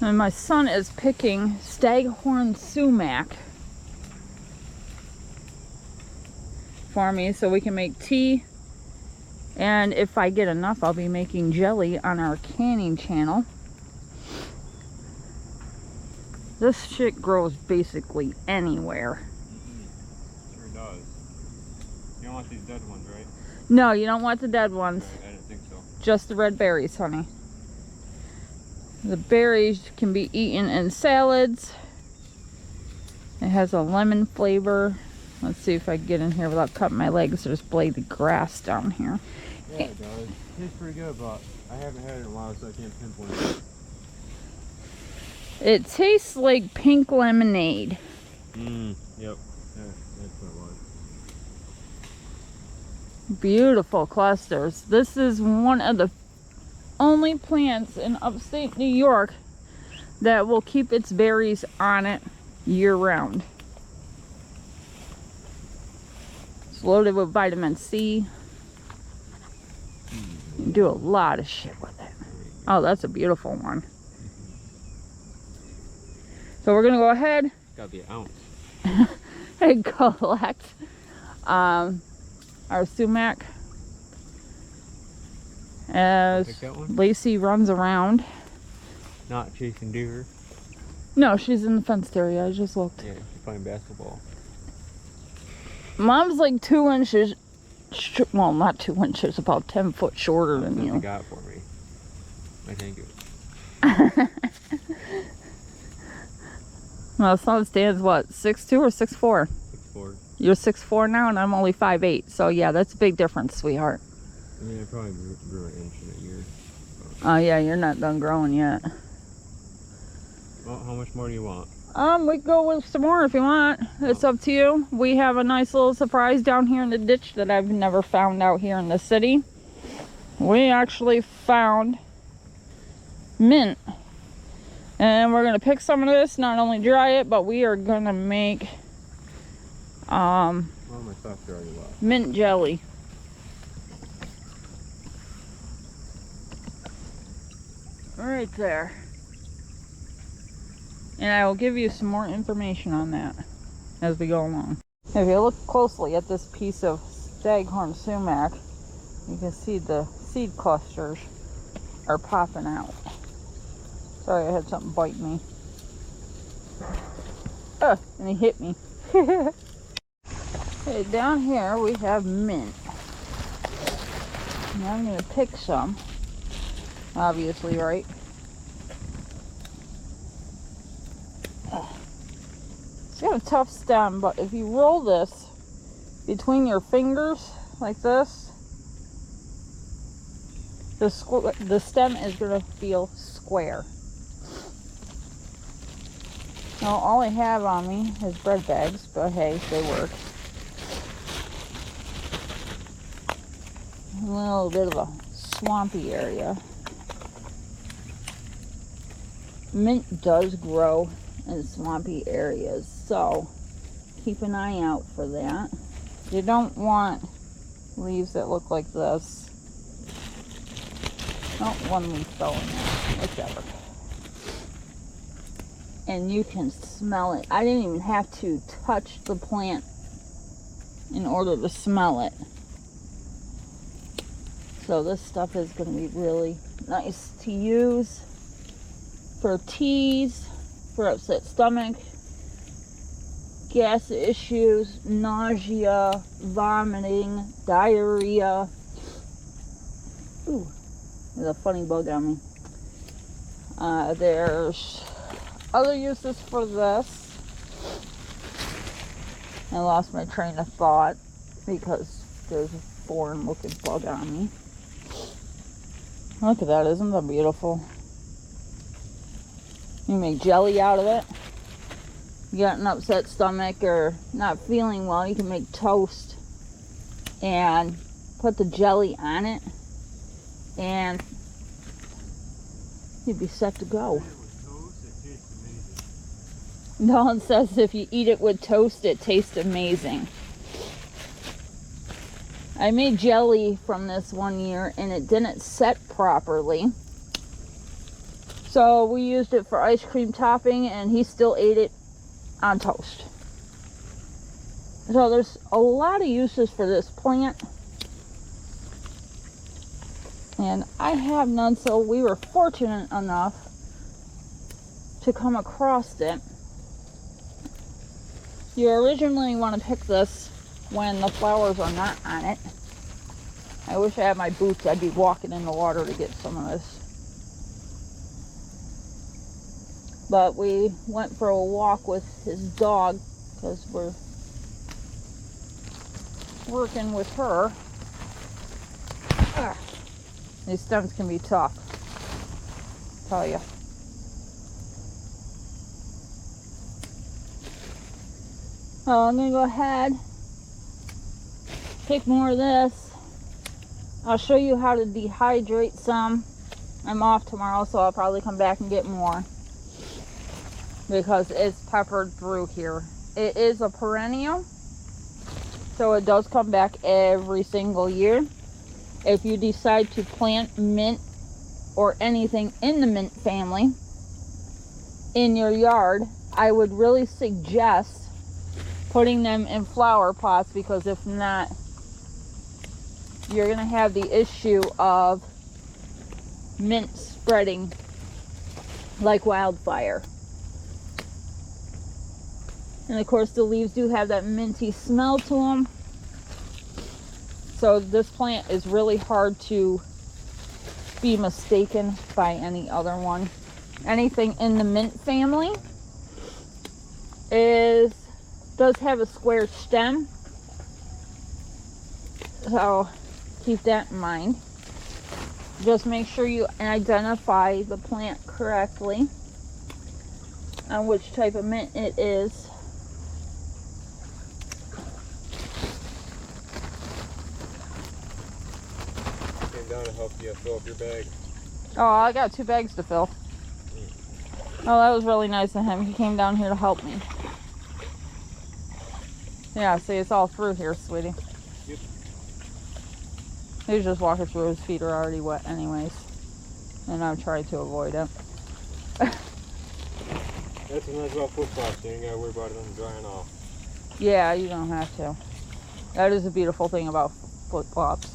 And my son is picking staghorn sumac for me so we can make tea. And if I get enough, I'll be making jelly on our canning channel. This shit grows basically anywhere. Sure does. You don't want these dead ones, right? No, you don't want the dead ones. I didn't think so. Just the red berries, honey. The berries can be eaten in salads. It has a lemon flavor. Let's see if I can get in here without cutting my legs. There's blade of grass down here. Yeah, it does. Tastes pretty good, but I haven't had it in a while, so I can't pinpoint it. It tastes like pink lemonade. Yep. Yeah, that's what it was. Beautiful clusters. This is one of the only plants in upstate New York that will keep its berries on it year round. It's loaded with vitamin C. You can do a lot of shit with it. Oh, that's a beautiful one. So we're gonna go ahead Gotta be an ounce. and collect our sumac as Pick that one? Lacey runs around. Not chasing deer. No, she's in the fenced area. I just looked. Yeah, she's playing basketball. Mom's like 2 inches, well, not 2 inches, about 10 foot shorter than What you. you got for me? I thank you. Well, son stands what, 6'2" or 6'4"? 6'4". You're 6'4" now, and I'm only 5'8". So yeah, that's a big difference, sweetheart. I mean, I probably grew an inch in a year. Oh yeah, you're not done growing yet. Well, how much more do you want? We can go with some more if you want. It's up to you. We have a nice little surprise down here in the ditch that I've never found out here in the city. We actually found mint. And we're gonna pick some of this, not only dry it, but we are gonna make Well, my socks are already left. mint jelly. Right there. And I will give you some more information on that as we go along. If you look closely at this piece of staghorn sumac, you can see the seed clusters are popping out. Sorry, I had something bite me. And he hit me. Okay, down here we have mint. Now I'm going to pick some. Obviously, right? It's got a tough stem, but if you roll this between your fingers like this, the stem is going to feel square. Now, all I have on me is bread bags, but hey, they work. A little bit of a swampy area. Mint does grow in swampy areas, so keep an eye out for that. You don't want leaves that look like this. Oh, one leaf fell in there. Whichever. And you can smell it. I didn't even have to touch the plant in order to smell it. So this stuff is going to be really nice to use for teas, for upset stomach, gas issues, nausea, vomiting, diarrhea. Ooh, there's a funny bug on me. There's other uses for this. I lost my train of thought because there's a foreign looking bug on me. Look at that, isn't that beautiful? You make jelly out of it. You got an upset stomach or not feeling well, you can make toast and put the jelly on it and you'd be set to go. Dawn says if you eat it with toast, it tastes amazing. I made jelly from this one year and it didn't set properly. So we used it for ice cream topping, and he still ate it on toast. So there's a lot of uses for this plant. And I have none, so we were fortunate enough to come across it. You originally want to pick this when the flowers are not on it. I wish I had my boots. I'd be walking in the water to get some of this. But we went for a walk with his dog because we're working with her. Ah, these stems can be tough, I'll tell you. Oh, I'm gonna go ahead, pick more of this. I'll show you how to dehydrate some. I'm off tomorrow, so I'll probably come back and get more because it's peppered through here. It is a perennial, so it does come back every single year. If you decide to plant mint or anything in the mint family in your yard, I would really suggest putting them in flower pots, because if not, you're going to have the issue of mint spreading like wildfire. And of course the leaves do have that minty smell to them. So this plant is really hard to be mistaken by any other one. Anything in the mint family does have a square stem. So keep that in mind. Just make sure you identify the plant correctly on which type of mint it is. Came down to help you fill up your bag. Oh, I got 2 bags to fill. Oh, that was really nice of him. He came down here to help me. Yeah, see, it's all through here, sweetie. Yep. He's just walking through. His feet are already wet anyways. And I'm trying to avoid it. That's the nice about flip-flops. You ain't gotta worry about them drying off. Yeah, you don't have to. That is a beautiful thing about flip-flops.